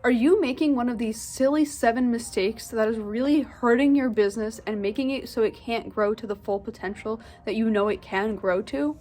Are you making one of these silly 7 mistakes that is really hurting your business and making it so it can't grow to the full potential that you know it can grow to?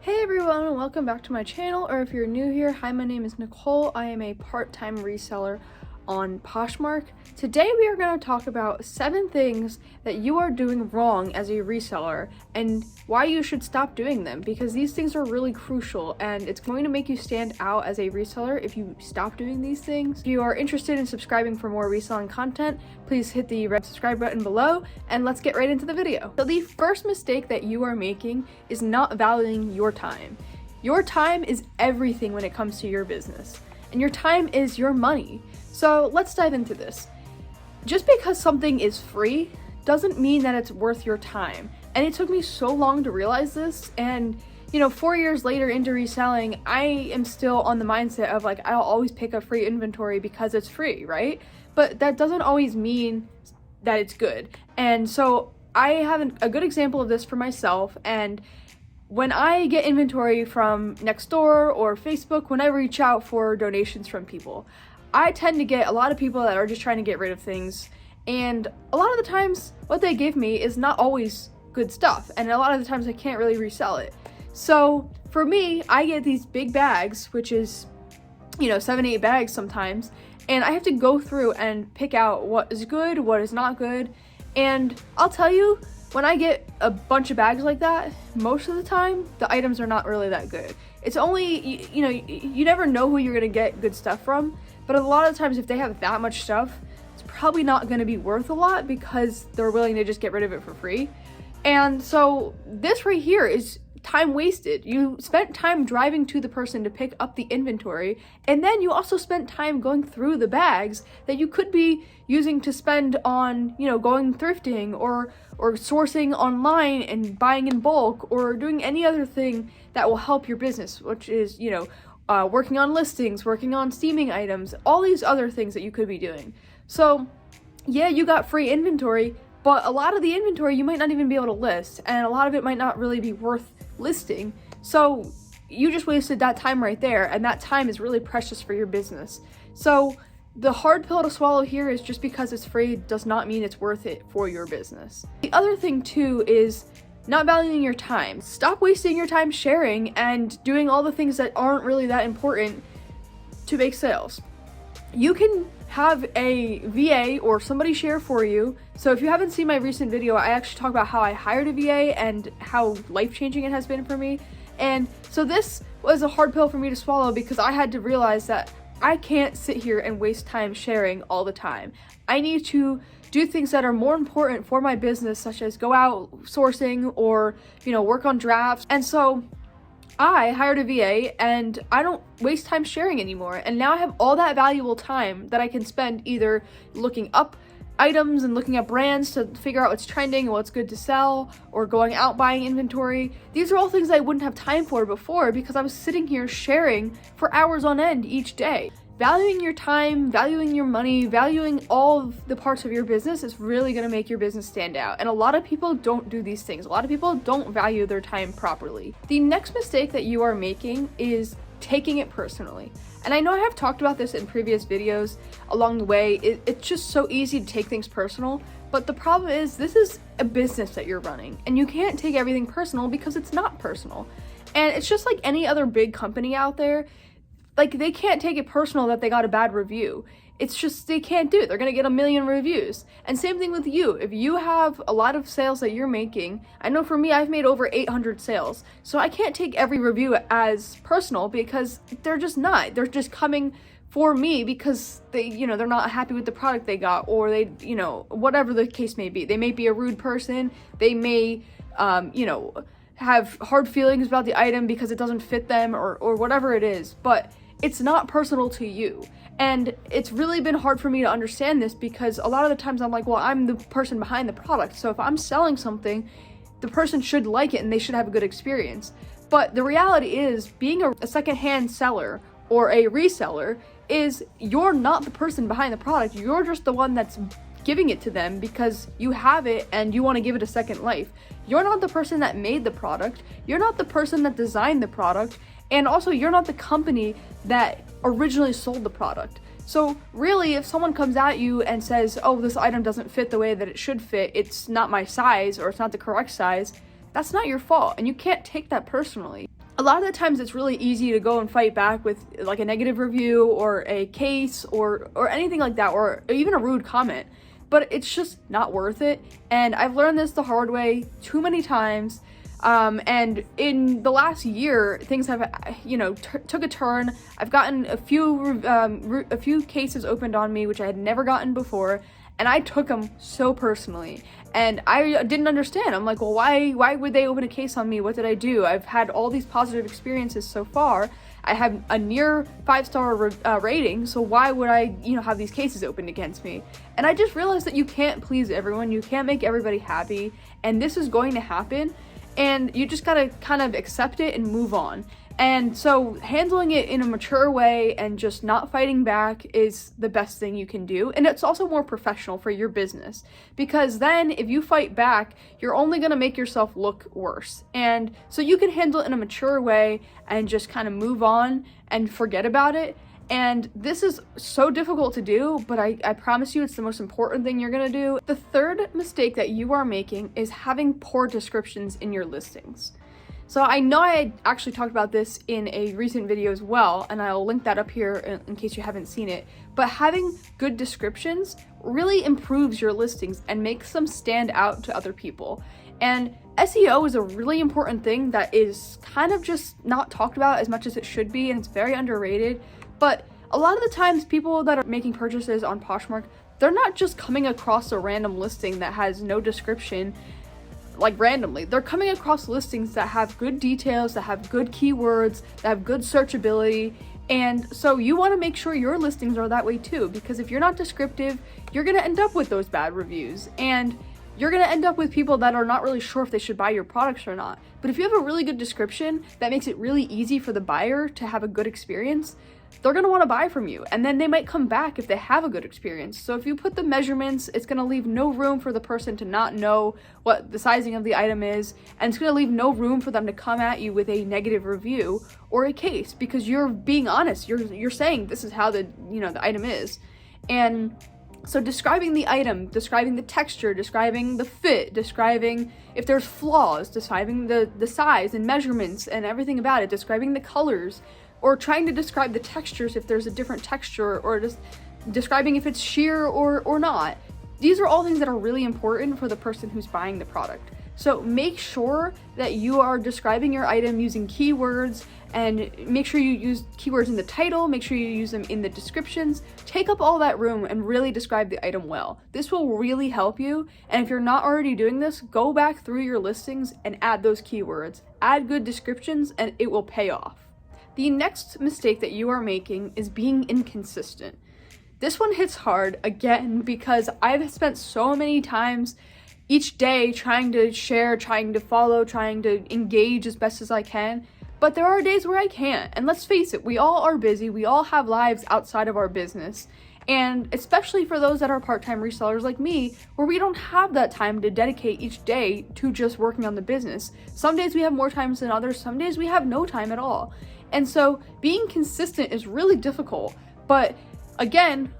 Hey everyone, and welcome back to my channel, or if you're new here, hi, my name is Nicole. I am a part-time reseller on Poshmark. Today we are going to talk about 7 things that you are doing wrong as a reseller and why you should stop doing them, because these things are really crucial and it's going to make you stand out as a reseller if you stop doing these things. If you are interested in subscribing for more reselling content, please hit the red subscribe button below and let's get right into the video. So the first mistake that you are making is not valuing your time. Your time is everything when it comes to your business, and your time is your money. So let's dive into this. Just because something is free doesn't mean that it's worth your time. And it took me so long to realize this. And 4 years later into reselling, I am still on the mindset of like, I'll always pick up free inventory because it's free, right? But that doesn't always mean that it's good. And so I have a good example of this for myself. And when I get inventory from Nextdoor or Facebook, when I reach out for donations from people, I tend to get a lot of people that are just trying to get rid of things, and a lot of the times what they give me is not always good stuff, and a lot of the times I can't really resell it. So for me, I get these big bags, which is 7-8 bags sometimes, and I have to go through and pick out what is good, what is not good. And I'll tell you, when I get a bunch of bags like that, most of the time the items are not really that good. It's only, you never know who you're gonna get good stuff from. But a lot of times if they have that much stuff, it's probably not going to be worth a lot because they're willing to just get rid of it for free. And so this right here is time wasted. You spent time driving to the person to pick up the inventory, and then you also spent time going through the bags that you could be using to spend on, going thrifting or sourcing online and buying in bulk or doing any other thing that will help your business, which is, working on listings, working on steaming items, all these other things that you could be doing. So yeah, you got free inventory, but a lot of the inventory you might not even be able to list, and a lot of it might not really be worth listing. So you just wasted that time right there, and that time is really precious for your business. So the hard pill to swallow here is just because it's free does not mean it's worth it for your business. The other thing too is not valuing your time. Stop wasting your time sharing and doing all the things that aren't really that important to make sales. You can have a VA or somebody share for you. So if you haven't seen my recent video, I actually talk about how I hired a VA and how life-changing it has been for me. And so this was a hard pill for me to swallow because I had to realize that I can't sit here and waste time sharing all the time. I need to do things that are more important for my business, such as go out sourcing or, work on drafts. And so I hired a VA and I don't waste time sharing anymore. And now I have all that valuable time that I can spend either looking up items and looking at brands to figure out what's trending and what's good to sell, or going out buying inventory. These are all things I wouldn't have time for before because I was sitting here sharing for hours on end each day. Valuing your time, valuing your money, valuing all of the parts of your business is really going to make your business stand out. And a lot of people don't do these things. A lot of people don't value their time properly. The next mistake that you are making is taking it personally. And I know I have talked about this in previous videos along the way. It's just so easy to take things personal. But the problem is this is a business that you're running, and you can't take everything personal because it's not personal. And it's just like any other big company out there. Like, they can't take it personal that they got a bad review. It's just, they can't do it. They're gonna get a million reviews. And same thing with you. If you have a lot of sales that you're making, I know for me, I've made over 800 sales. So I can't take every review as personal because they're just not. They're just coming for me because they, they're not happy with the product they got, or they, whatever the case may be. They may be a rude person. They may, have hard feelings about the item because it doesn't fit them or whatever it is. But it's not personal to you. And it's really been hard for me to understand this because a lot of the times I'm like, well, I'm the person behind the product. So if I'm selling something, the person should like it and they should have a good experience. But the reality is, being a secondhand seller or a reseller is you're not the person behind the product. You're just the one that's giving it to them because you have it and you want to give it a second life. You're not the person that made the product. You're not the person that designed the product. And also, you're not the company that originally sold the product. So really, if someone comes at you and says, oh, this item doesn't fit the way that it should fit, it's not my size or it's not the correct size, that's not your fault. And you can't take that personally. A lot of the times it's really easy to go and fight back with like a negative review or a case or anything like that, or even a rude comment. But it's just not worth it. And I've learned this the hard way too many times. And in the last year, things have, took a turn. I've gotten a few cases opened on me, which I had never gotten before, and I took them so personally. And I didn't understand. I'm like, well, why would they open a case on me? What did I do? I've had all these positive experiences so far. I have a near 5-star rating, so why would I, have these cases opened against me? And I just realized that you can't please everyone. You can't make everybody happy, and this is going to happen. And you just gotta kind of accept it and move on. And so handling it in a mature way and just not fighting back is the best thing you can do. And it's also more professional for your business, because then if you fight back, you're only gonna make yourself look worse. And so you can handle it in a mature way and just kind of move on and forget about it. And this is so difficult to do, but I promise you it's the most important thing you're gonna do. The third mistake that you are making is having poor descriptions in your listings. So I know I actually talked about this in a recent video as well, and I'll link that up here in case you haven't seen it. But having good descriptions really improves your listings and makes them stand out to other people. And SEO is a really important thing that is kind of just not talked about as much as it should be, and it's very underrated. But a lot of the times people that are making purchases on Poshmark, they're not just coming across a random listing that has no description, like randomly. They're coming across listings that have good details, that have good keywords, that have good searchability. And so you want to make sure your listings are that way too, because if you're not descriptive, you're going to end up with those bad reviews. And you're going to end up with people that are not really sure if they should buy your products or not. But if you have a really good description that makes it really easy for the buyer to have a good experience, they're going to want to buy from you, and then they might come back if they have a good experience. So if you put the measurements, it's going to leave no room for the person to not know what the sizing of the item is, and it's going to leave no room for them to come at you with a negative review or a case, because you're being honest. You're saying this is how the item is. And so describing the item, describing the texture, describing the fit, describing if there's flaws, describing the size and measurements and everything about it, describing the colors, or trying to describe the textures if there's a different texture, or just describing if it's sheer or not. These are all things that are really important for the person who's buying the product. So make sure that you are describing your item using keywords, and make sure you use keywords in the title, make sure you use them in the descriptions. Take up all that room and really describe the item well. This will really help you. And if you're not already doing this, go back through your listings and add those keywords. Add good descriptions and it will pay off. The next mistake that you are making is being inconsistent. This one hits hard, again, because I've spent so many times each day trying to share, trying to follow, trying to engage as best as I can. But there are days where I can't. And let's face it, we all are busy. We all have lives outside of our business. And especially for those that are part-time resellers like me, where we don't have that time to dedicate each day to just working on the business. Some days we have more time than others. Some days we have no time at all. And so being consistent is really difficult. But again,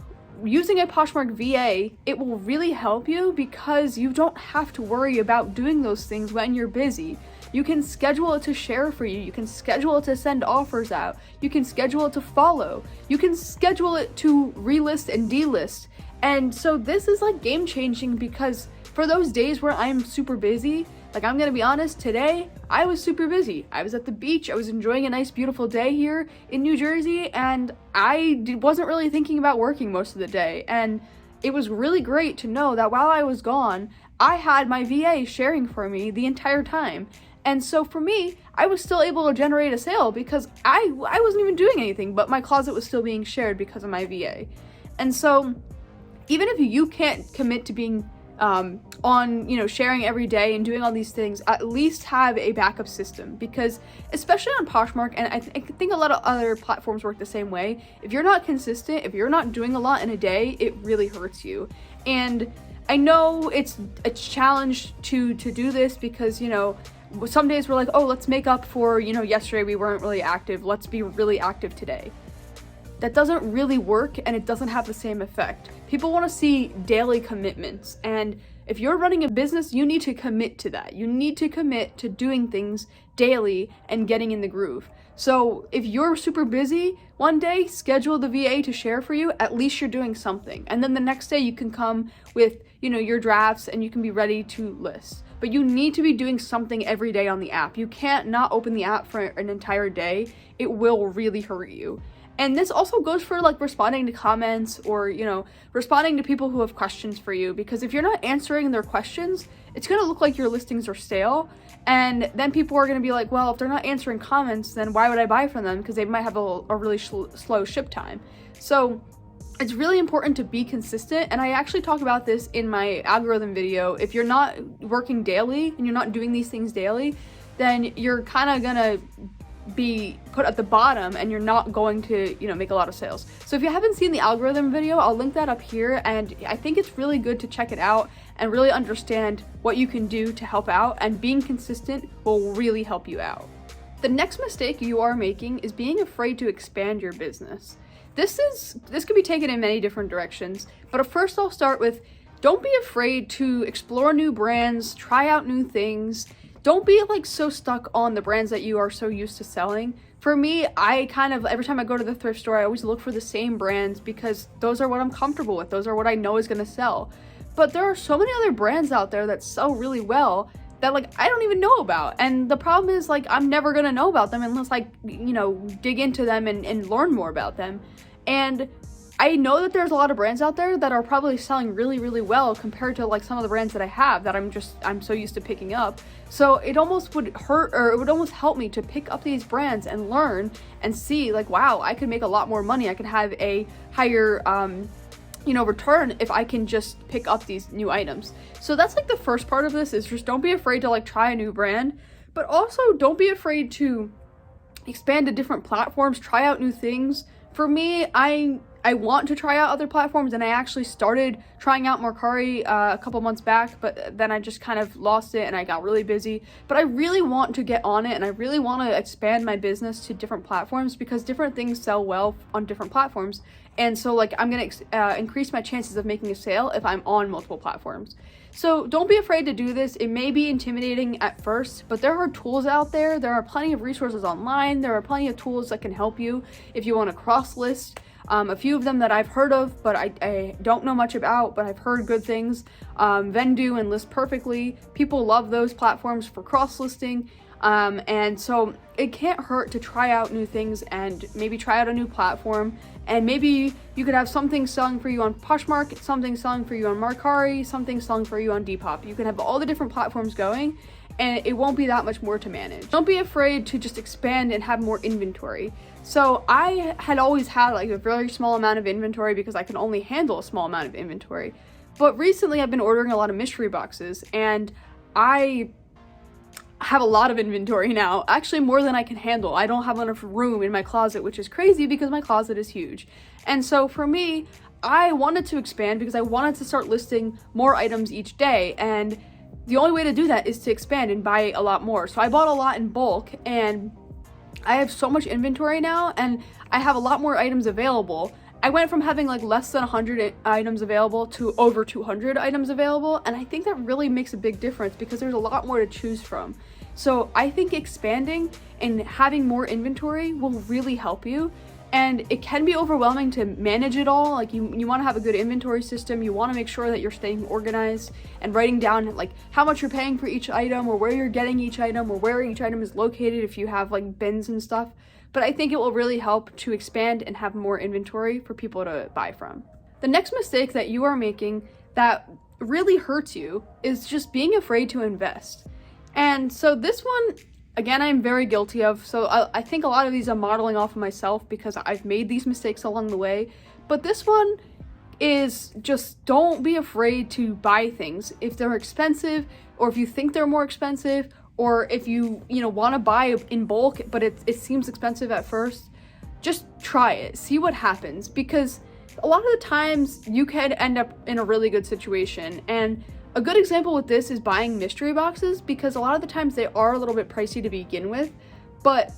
using a Poshmark VA, it will really help you, because you don't have to worry about doing those things when you're busy. You can schedule it to share for you. You can schedule it to send offers out. You can schedule it to follow. You can schedule it to relist and delist. And so this is like game changing, because for those days where I'm super busy, like I'm gonna be honest, today I was super busy. I was at the beach, I was enjoying a nice beautiful day here in New Jersey, and I wasn't really thinking about working most of the day. And it was really great to know that while I was gone, I had my VA sharing for me the entire time. And so for me, I was still able to generate a sale because I wasn't even doing anything, but my closet was still being shared because of my VA. And so even if you can't commit to being on, you know, sharing every day and doing all these things, at least have a backup system, because especially on Poshmark, and I think a lot of other platforms work the same way, if you're not consistent, if you're not doing a lot in a day, it really hurts you. And I know it's a challenge to do this, because, you know, some days we're like, oh, let's make up for, you know, yesterday we weren't really active, let's be really active today. That doesn't really work, and it doesn't have the same effect. People want to see daily commitments, and if you're running a business, you need to commit to that. You need to commit to doing things daily and getting in the groove. So if you're super busy one day, schedule the VA to share for you, at least you're doing something. And then the next day you can come with, you know, your drafts and you can be ready to list. But you need to be doing something every day on the app. You can't not open the app for an entire day. It will really hurt you. And this also goes for like responding to comments, or, you know, responding to people who have questions for you, because if you're not answering their questions, it's going to look like your listings are stale. And then people are going to be like, well, if they're not answering comments, then why would I buy from them? Because they might have a really slow ship time. So it's really important to be consistent. And I actually talk about this in my algorithm video. If you're not working daily and you're not doing these things daily, then you're kind of going to be put at the bottom and you're not going to, you know, make a lot of sales. So if you haven't seen the algorithm video, I'll link that up here, and I think it's really good to check it out and really understand what you can do to help out, and being consistent will really help you out. The next mistake you are making is being afraid to expand your business. This could be taken in many different directions, but first I'll start with, don't be afraid to explore new brands, try out new things. Don't be like so stuck on the brands that you are so used to selling. For me, I kind of, every time I go to the thrift store, I always look for the same brands, because those are what I'm comfortable with. Those are what I know is going to sell. But there are so many other brands out there that sell really well that like I don't even know about. And the problem is, like, I'm never going to know about them unless I, you know, dig into them and learn more about them. And I know that there's a lot of brands out there that are probably selling really, really well compared to like some of the brands that I have that I'm so used to picking up. So it almost would hurt, or it would almost help me to pick up these brands and learn and see like, wow, I could make a lot more money. I could have a higher, you know, return if I can just pick up these new items. So that's like the first part of this, is just don't be afraid to like try a new brand, but also don't be afraid to expand to different platforms, try out new things. For me, I want to try out other platforms, and I actually started trying out Mercari a couple months back, but then I just kind of lost it and I got really busy. But I really want to get on it, and I really want to expand my business to different platforms, because different things sell well on different platforms. And so like I'm going to increase my chances of making a sale if I'm on multiple platforms. So don't be afraid to do this. It may be intimidating at first, but there are tools out there. There are plenty of resources online. There are plenty of tools that can help you if you want to cross list. A few of them that I've heard of, but I don't know much about, but I've heard good things. Vendoo and List Perfectly. People love those platforms for cross-listing. And so it can't hurt to try out new things and maybe try out a new platform. And maybe you could have something selling for you on Poshmark, something selling for you on Mercari, something selling for you on Depop. You can have all the different platforms going, and it won't be that much more to manage. Don't be afraid to just expand and have more inventory. So I had always had like a very small amount of inventory because I can only handle a small amount of inventory. But recently I've been ordering a lot of mystery boxes, and I have a lot of inventory now, actually more than I can handle. I don't have enough room in my closet, which is crazy because my closet is huge. And so for me, I wanted to expand because I wanted to start listing more items each day, and the only way to do that is to expand and buy a lot more. So I bought a lot in bulk, and I have so much inventory now, and I have a lot more items available. I went from having like less than 100 items available to over 200 items available, and I think that really makes a big difference because there's a lot more to choose from. So I think expanding and having more inventory will really help you. And it can be overwhelming to manage it all. Like you want to have a good inventory system. You want to make sure that you're staying organized and writing down like how much you're paying for each item, or where you're getting each item, or where each item is located if you have like bins and stuff. But I think it will really help to expand and have more inventory for people to buy from. The next mistake that you are making that really hurts you is just being afraid to invest. And so this one, again, I'm very guilty of. So I think a lot of these I'm modeling off of myself because I've made these mistakes along the way. But this one, is just don't be afraid to buy things. If they're expensive, or if you think they're more expensive, or if you want to buy in bulk, but it seems expensive at first, just try it, see what happens, because a lot of the times you can end up in a really good situation. And a good example with this is buying mystery boxes, because a lot of the times they are a little bit pricey to begin with, but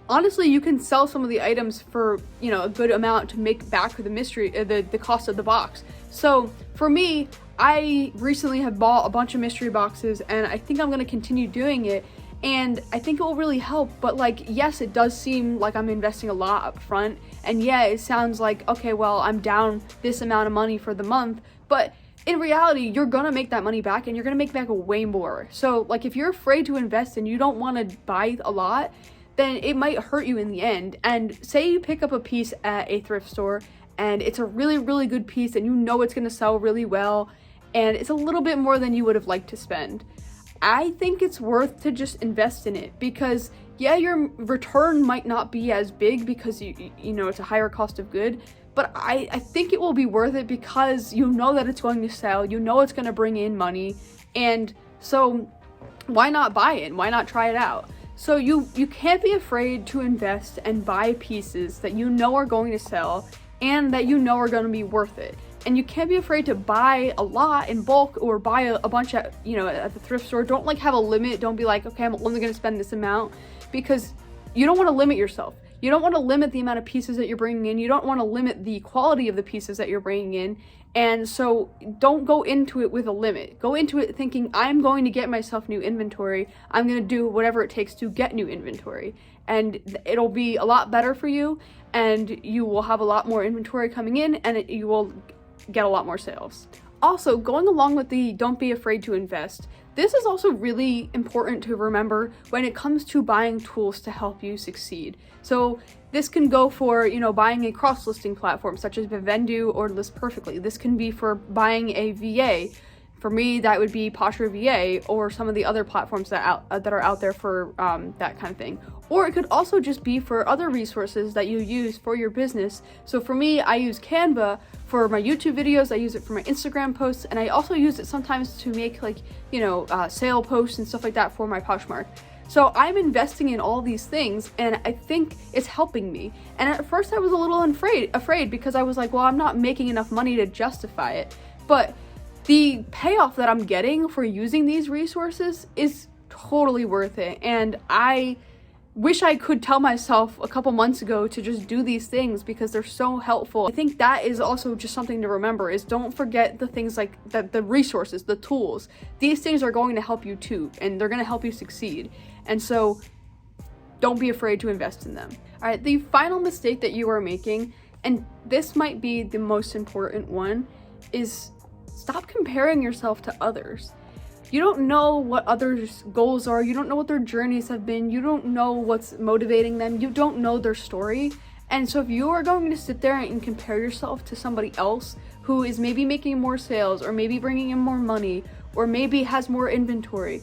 honestly, you can sell some of the items for, a good amount to make back the the cost of the box. So for me, I recently have bought a bunch of mystery boxes, and I think I'm going to continue doing it, and I think it will really help. But like, yes, it does seem like I'm investing a lot up front, and yeah, it sounds like, okay, well, I'm down this amount of money for the month, but in reality, you're gonna make that money back, and you're gonna make back way more. So like, if you're afraid to invest and you don't want to buy a lot, then it might hurt you in the end. And say you pick up a piece at a thrift store and it's a really, really good piece, and it's going to sell really well, and it's a little bit more than you would have liked to spend. I think it's worth to just invest in it, because yeah, your return might not be as big because it's a higher cost of good, but I think it will be worth it, because that it's going to sell, it's going to bring in money, and so why not buy it? Why not try it out? So you can't be afraid to invest and buy pieces that are going to sell and that are going to be worth it. And you can't be afraid to buy a lot in bulk, or buy a bunch at the thrift store. Don't have a limit. Don't be like, okay, I'm only going to spend this amount, because you don't want to limit yourself. You don't want to limit the amount of pieces that you're bringing in. You don't want to limit the quality of the pieces that you're bringing in. And so don't go into it with a limit. Go into it thinking, I'm going to get myself new inventory. I'm going to do whatever it takes to get new inventory. And it'll be a lot better for you, and you will have a lot more inventory coming in, and you will get a lot more sales. Also, going along with the don't be afraid to invest, this is also really important to remember when it comes to buying tools to help you succeed. So this can go for, buying a cross-listing platform such as Vivendu or List Perfectly. This can be for buying a VA. For me, that would be Posture VA, or some of the other platforms that are out there for that kind of thing. Or it could also just be for other resources that you use for your business. So for me, I use Canva for my YouTube videos, I use it for my Instagram posts, and I also use it sometimes to make sale posts and stuff like that for my Poshmark. So I'm investing in all these things, and I think it's helping me. And at first I was a little afraid because I was like, well, I'm not making enough money to justify it. But the payoff that I'm getting for using these resources is totally worth it. And I wish I could tell myself a couple months ago to just do these things, because they're so helpful. I think that is also just something to remember, is don't forget the things like that, the resources, the tools. These things are going to help you too, and they're going to help you succeed. And so don't be afraid to invest in them. All right, the final mistake that you are making, and this might be the most important one, is stop comparing yourself to others. You don't know what others' goals are. You don't know what their journeys have been. You don't know what's motivating them. You don't know their story. And so if you are going to sit there and compare yourself to somebody else who is maybe making more sales, or maybe bringing in more money, or maybe has more inventory,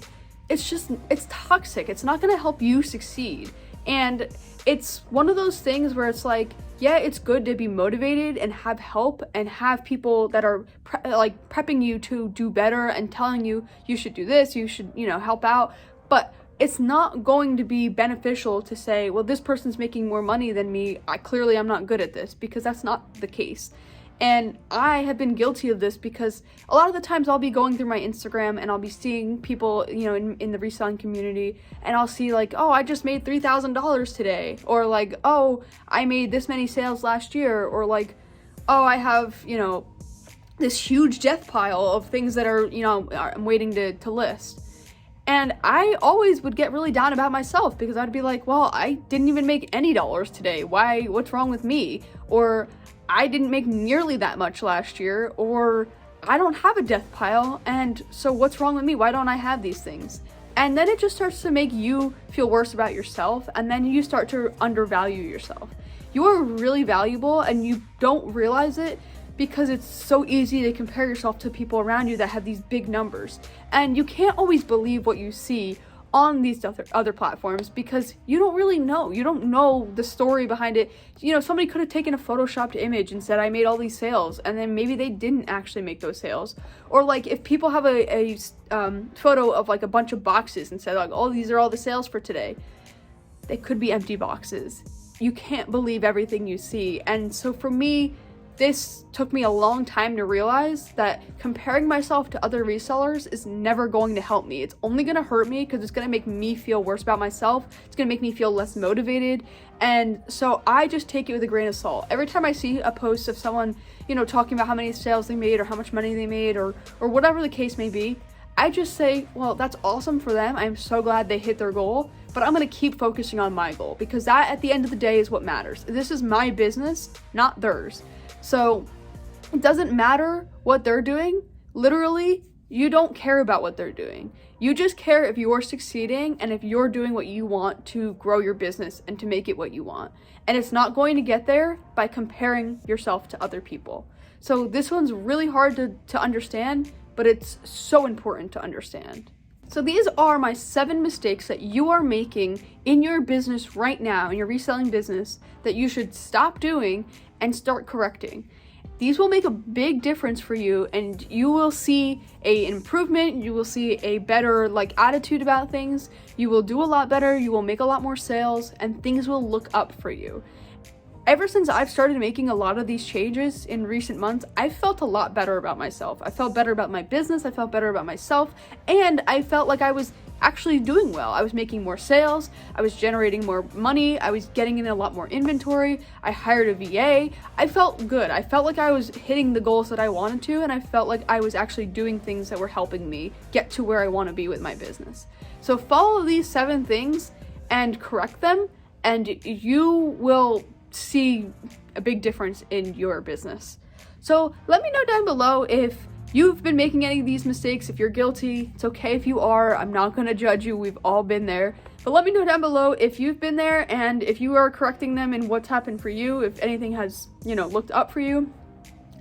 it's toxic. It's not going to help you succeed. And it's one of those things where it's like, yeah, it's good to be motivated and have help and have people that are prepping you to do better and telling you should do this, you should, help out. But it's not going to be beneficial to say, well, this person's making more money than me, I'm not good at this, because that's not the case. And I have been guilty of this, because a lot of the times I'll be going through my Instagram and I'll be seeing people, in the reselling community, and I'll see like, oh, I just made $3,000 today, or like, oh, I made this many sales last year, or like, oh, I have, this huge death pile of things that are, I'm waiting to list. And I always would get really down about myself, because I'd be like, well, I didn't even make any dollars today. What's wrong with me? Or I didn't make nearly that much last year, or I don't have a death pile, and so what's wrong with me? Why don't I have these things? And then it just starts to make you feel worse about yourself, and then you start to undervalue yourself. You are really valuable, and you don't realize it, because it's so easy to compare yourself to people around you that have these big numbers. And you can't always believe what you see on these other platforms, because you don't really know. You don't know the story behind it. You know, somebody could have taken a photoshopped image and said, I made all these sales, and then maybe they didn't actually make those sales. Or like if people have a photo of like a bunch of boxes and said like, oh, these are all the sales for today, they could be empty boxes. You can't believe everything you see. And so for me, this took me a long time to realize that comparing myself to other resellers is never going to help me. It's only going to hurt me, because it's going to make me feel worse about myself. It's going to make me feel less motivated. And so I just take it with a grain of salt. Every time I see a post of someone, you know, talking about how many sales they made or how much money they made or whatever the case may be, I just say, well, that's awesome for them. I'm so glad they hit their goal, but I'm going to keep focusing on my goal, because that at the end of the day is what matters. This is my business, not theirs. So it doesn't matter what they're doing. Literally, you don't care about what they're doing. You just care if you're succeeding and if you're doing what you want to grow your business and to make it what you want. And it's not going to get there by comparing yourself to other people. So this one's really hard to understand, but it's so important to understand. So these are my 7 mistakes that you are making in your business right now, in your reselling business, that you should stop doing and start correcting. These will make a big difference for you, and you will see an improvement. You will see a better attitude about things. You will do a lot better. You will make a lot more sales, and things will look up for you. Ever since I've started making a lot of these changes in recent months, I felt a lot better about myself. I felt better about my business. I felt better about myself, and I felt like I was actually doing well. I was making more sales. I was generating more money. I was getting in a lot more inventory. I hired a VA. I felt good. I felt like I was hitting the goals that I wanted to, and I felt like I was actually doing things that were helping me get to where I want to be with my business. So follow these 7 things and correct them, and you will see a big difference in your business. So let me know down below if you've been making any of these mistakes. If you're guilty, it's okay if you are. I'm not going to judge you. We've all been there. But let me know down below if you've been there and if you are correcting them and what's happened for you, if anything has, looked up for you.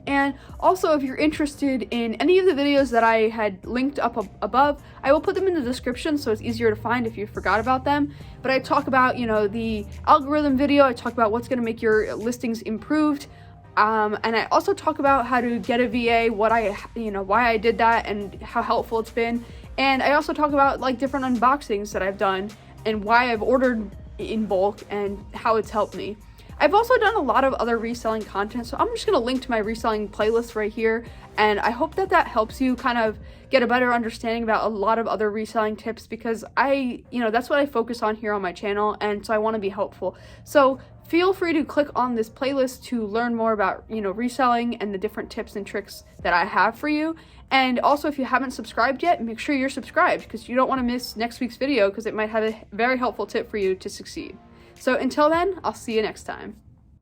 And also, if you're interested in any of the videos that I had linked up above, I will put them in the description so it's easier to find if you forgot about them. But I talk about, the algorithm video. I talk about what's going to make your listings improved. And I also talk about how to get a VA, why I did that and how helpful it's been. And I also talk about different unboxings that I've done and why I've ordered in bulk and how it's helped me. I've also done a lot of other reselling content, so I'm just going to link to my reselling playlist right here, and I hope that helps you kind of get a better understanding about a lot of other reselling tips, because that's what I focus on here on my channel, and so I want to be helpful. So feel free to click on this playlist to learn more about, reselling and the different tips and tricks that I have for you. And also, if you haven't subscribed yet, make sure you're subscribed, because you don't want to miss next week's video, because it might have a very helpful tip for you to succeed. So until then, I'll see you next time.